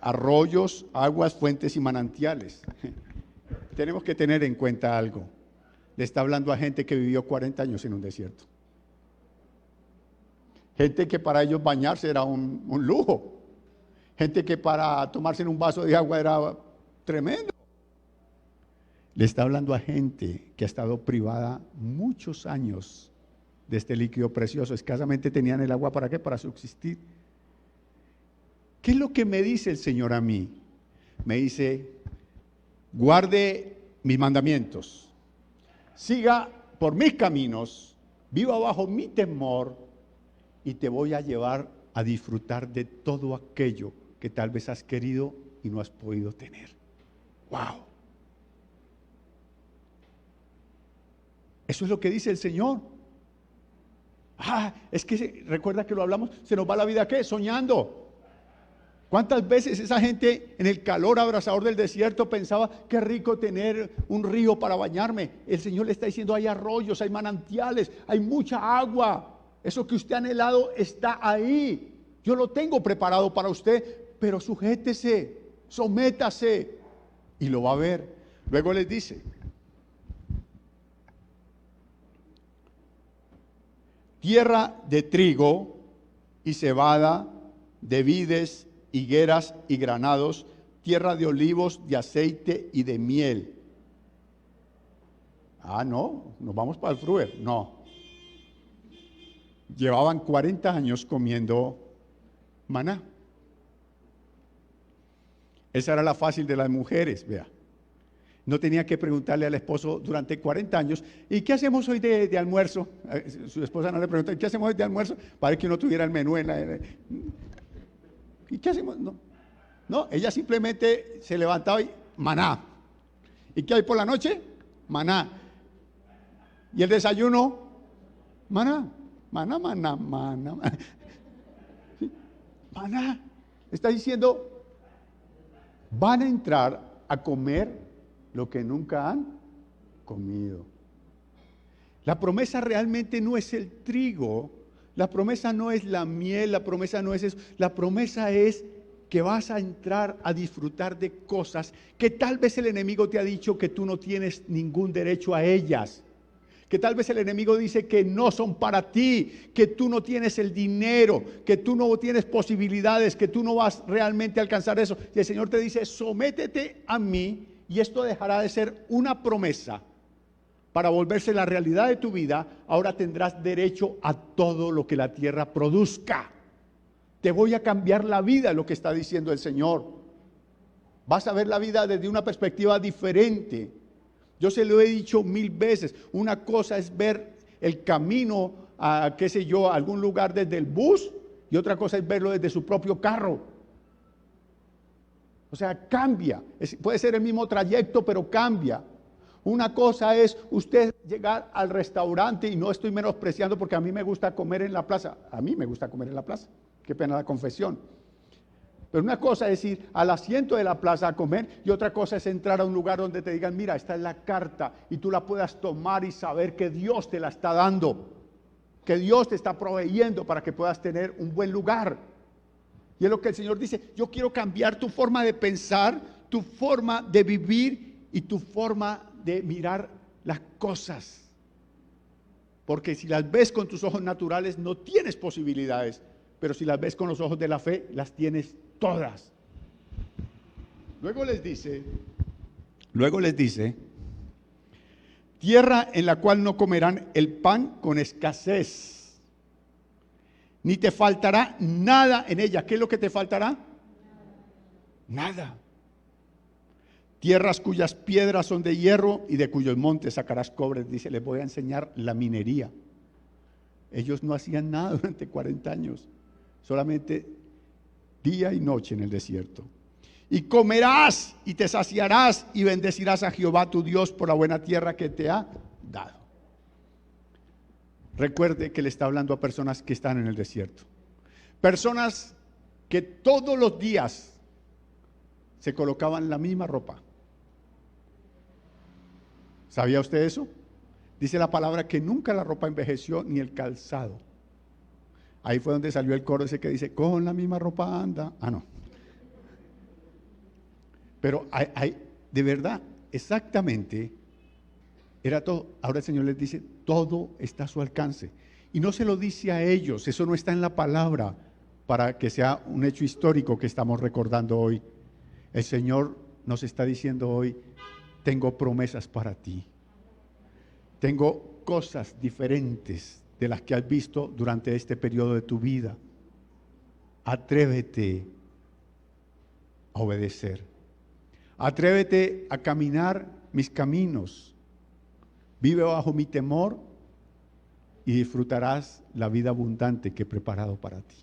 arroyos, aguas, fuentes y manantiales. Tenemos que tener en cuenta algo. Le está hablando a gente que vivió 40 años en un desierto. Gente que para ellos bañarse era un lujo. Gente que para tomarse en un vaso de agua era tremendo. Le está hablando a gente que ha estado privada muchos años de este líquido precioso. Escasamente tenían el agua, ¿para qué? Para subsistir. ¿Qué es lo que me dice el Señor a mí? Me dice, guarde mis mandamientos, siga por mis caminos, viva bajo mi temor y te voy a llevar a disfrutar de todo aquello que tal vez has querido y no has podido tener. ¡Wow! Eso es lo que dice el Señor. Es que recuerda que lo hablamos, se nos va la vida, ¿qué? Soñando. ¿Cuántas veces esa gente en el calor abrasador del desierto pensaba, qué rico tener un río para bañarme? El Señor le está diciendo, hay arroyos, hay manantiales, hay mucha agua. Eso que usted ha anhelado está ahí. Yo lo tengo preparado para usted, pero sujétese, sométase y lo va a ver. Luego les dice, tierra de trigo y cebada, de vides, higueras y granados, tierra de olivos, de aceite y de miel. No, nos vamos para el Fruer. No. Llevaban 40 años comiendo maná. Esa era la fácil de las mujeres, vea. No tenía que preguntarle al esposo durante 40 años, ¿y qué hacemos hoy de almuerzo? Su esposa no le preguntó, ¿qué hacemos hoy de almuerzo? Para que uno tuviera el menú en la... ¿Y qué hacemos? No, ella simplemente se levantaba y maná. ¿Y qué hay por la noche? Maná. ¿Y el desayuno? Maná. Maná. Maná. Está diciendo, van a entrar a comer lo que nunca han comido. La promesa realmente no es el trigo, la promesa no es la miel, la promesa no es eso. La promesa es que vas a entrar a disfrutar de cosas que tal vez el enemigo te ha dicho que tú no tienes ningún derecho a ellas. Que tal vez el enemigo dice que no son para ti, que tú no tienes el dinero, que tú no tienes posibilidades, que tú no vas realmente a alcanzar eso. Y el Señor te dice, sométete a mí y esto dejará de ser una promesa para volverse la realidad de tu vida. Ahora tendrás derecho a todo lo que la tierra produzca. Te voy a cambiar la vida, lo que está diciendo el Señor. Vas a ver la vida desde una perspectiva diferente. Yo se lo he dicho 1000 veces. Una cosa es ver el camino a, qué sé yo, a algún lugar desde el bus, y otra cosa es verlo desde su propio carro. O sea, cambia. Puede ser el mismo trayecto, pero cambia. Una cosa es usted llegar al restaurante, y no estoy menospreciando porque a mí me gusta comer en la plaza. A mí me gusta comer en la plaza. Qué pena la confesión. Pero una cosa es ir al asiento de la plaza a comer y otra cosa es entrar a un lugar donde te digan, mira, esta es la carta y tú la puedas tomar y saber que Dios te la está dando, que Dios te está proveyendo para que puedas tener un buen lugar. Y es lo que el Señor dice, yo quiero cambiar tu forma de pensar, tu forma de vivir y tu forma de mirar las cosas. Porque si las ves con tus ojos naturales no tienes posibilidades, pero si las ves con los ojos de la fe, las tienes todas. Luego les dice, tierra en la cual no comerán el pan con escasez, ni te faltará nada en ella. ¿Qué es lo que te faltará? Nada. Tierras cuyas piedras son de hierro y de cuyos montes sacarás cobre. Dice, les voy a enseñar la minería. Ellos no hacían nada durante 40 años, solamente día y noche en el desierto. Y comerás y te saciarás y bendecirás a Jehová tu Dios por la buena tierra que te ha dado. Recuerde que le está hablando a personas que están en el desierto. Personas que todos los días se colocaban la misma ropa. ¿Sabía usted eso? Dice la palabra que nunca la ropa envejeció ni el calzado. Ahí fue donde salió el coro ese que dice, con la misma ropa anda. Ah, no. Pero hay, de verdad, exactamente, era todo. Ahora el Señor les dice, todo está a su alcance. Y no se lo dice a ellos, eso no está en la palabra para que sea un hecho histórico que estamos recordando hoy. El Señor nos está diciendo hoy, tengo promesas para ti. Tengo cosas diferentes de las que has visto durante este periodo de tu vida. Atrévete a obedecer. Atrévete a caminar mis caminos. Vive bajo mi temor y disfrutarás la vida abundante que he preparado para ti.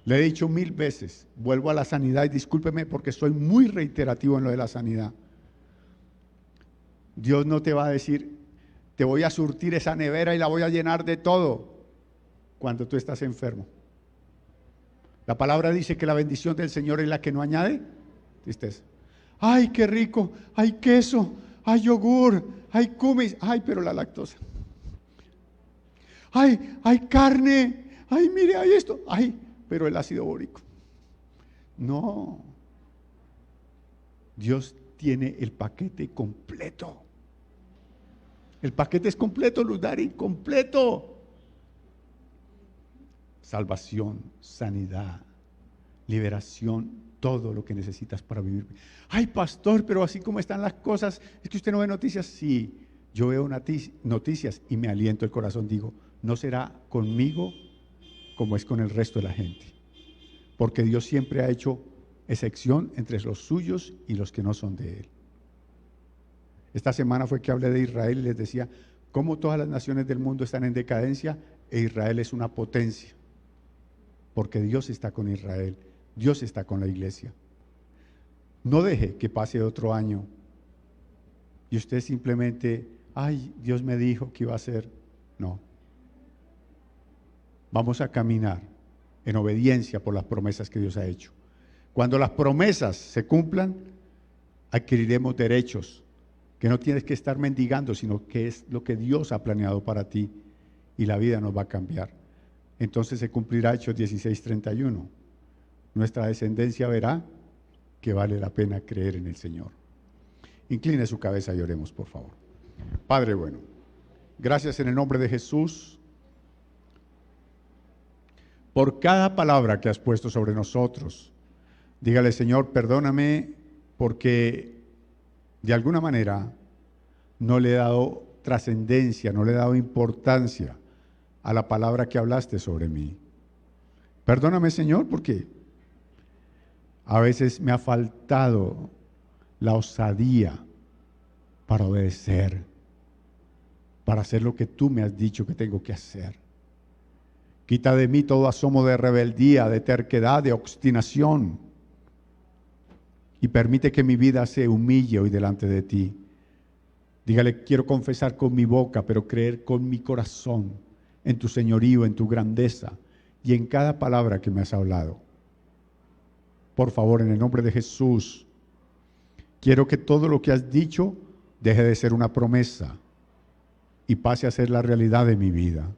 Le he dicho 1000 veces, vuelvo a la sanidad y discúlpeme porque soy muy reiterativo en lo de la sanidad. Dios no te va a decir, te voy a surtir esa nevera y la voy a llenar de todo cuando tú estás enfermo. La palabra dice que la bendición del Señor es la que no añade tristeza. Ay, qué rico, hay queso, hay yogur, hay kumis, ay, pero la lactosa. Ay, hay carne, ay, mire, hay esto, ay, pero el ácido bórico. No. Dios tiene el paquete completo. El paquete es completo, Luz Dari, completo. Salvación, sanidad, liberación, todo lo que necesitas para vivir. Ay, pastor, pero así como están las cosas, ¿es que usted no ve noticias? Sí, yo veo noticias y me aliento el corazón. Digo, no será conmigo como es con el resto de la gente. Porque Dios siempre ha hecho excepción entre los suyos y los que no son de Él. Esta semana fue que hablé de Israel y les decía cómo todas las naciones del mundo están en decadencia e Israel es una potencia. Porque Dios está con Israel, Dios está con la iglesia. No deje que pase otro año y usted simplemente, ay, Dios me dijo que iba a hacer. No. Vamos a caminar en obediencia por las promesas que Dios ha hecho. Cuando las promesas se cumplan, adquiriremos derechos que no tienes que estar mendigando, sino que es lo que Dios ha planeado para ti y la vida nos va a cambiar. Entonces se cumplirá Hechos 16:31. Nuestra descendencia verá que vale la pena creer en el Señor. Incline su cabeza y oremos, por favor. Padre bueno, gracias en el nombre de Jesús por cada palabra que has puesto sobre nosotros. Dígale, Señor, perdóname porque de alguna manera no le he dado trascendencia, no le he dado importancia a la palabra que hablaste sobre mí. Perdóname, Señor, porque a veces me ha faltado la osadía para obedecer, para hacer lo que tú me has dicho que tengo que hacer. Quita de mí todo asomo de rebeldía, de terquedad, de obstinación. y permite que mi vida se humille hoy delante de ti. Dígale, quiero confesar con mi boca, pero creer con mi corazón en tu señorío, en tu grandeza y en cada palabra que me has hablado. Por favor, en el nombre de Jesús, quiero que todo lo que has dicho deje de ser una promesa y pase a ser la realidad de mi vida.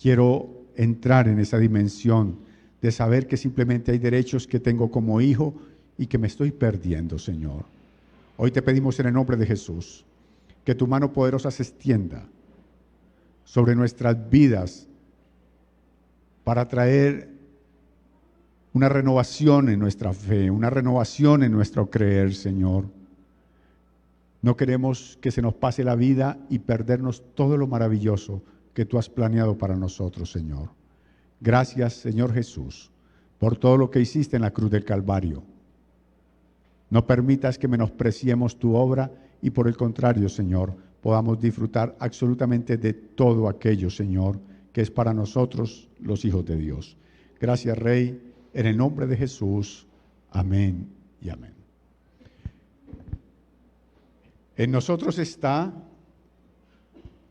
Quiero entrar en esa dimensión de saber que simplemente hay derechos que tengo como hijo y que me estoy perdiendo, Señor. Hoy te pedimos en el nombre de Jesús que tu mano poderosa se extienda sobre nuestras vidas para traer una renovación en nuestra fe, una renovación en nuestro creer, Señor. No queremos que se nos pase la vida y perdernos todo lo maravilloso que tú has planeado para nosotros, Señor. Gracias, Señor Jesús, por todo lo que hiciste en la cruz del Calvario. No permitas que menospreciemos tu obra y por el contrario, Señor, podamos disfrutar absolutamente de todo aquello, Señor, que es para nosotros los hijos de Dios. Gracias, Rey, en el nombre de Jesús. Amén y amén. En nosotros está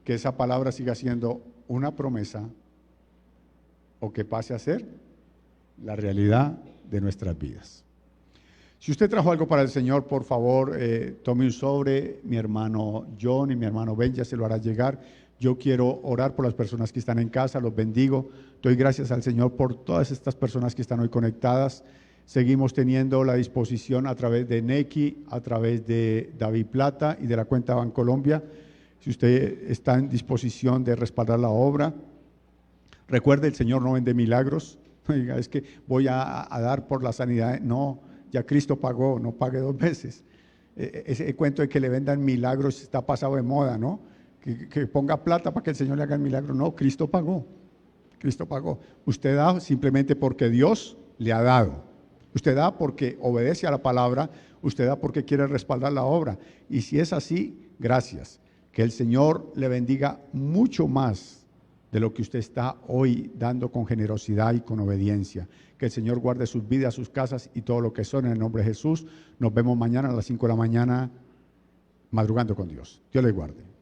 que esa palabra siga siendo una promesa o que pase a ser la realidad de nuestras vidas. Si usted trajo algo para el Señor, por favor, tome un sobre. Mi hermano John y mi hermano Ben ya se lo hará llegar. Yo quiero orar por las personas que están en casa, los bendigo. Doy gracias al Señor por todas estas personas que están hoy conectadas. Seguimos teniendo la disposición a través de Nequi, a través de David Plata y de la cuenta Bancolombia. Si usted está en disposición de respaldar la obra, recuerde, el Señor no vende milagros. Oiga, es que voy a dar por la sanidad. No, ya Cristo pagó, no pague dos veces. Ese cuento de que le vendan milagros está pasado de moda, ¿no? Que ponga plata para que el Señor le haga el milagro. No, Cristo pagó. Cristo pagó. Usted da simplemente porque Dios le ha dado. Usted da porque obedece a la palabra. Usted da porque quiere respaldar la obra. Y si es así, gracias. Que el Señor le bendiga mucho más de lo que usted está hoy dando con generosidad y con obediencia. Que el Señor guarde sus vidas, sus casas y todo lo que son en el nombre de Jesús. Nos vemos mañana a las 5 de la mañana madrugando con Dios. Dios les guarde.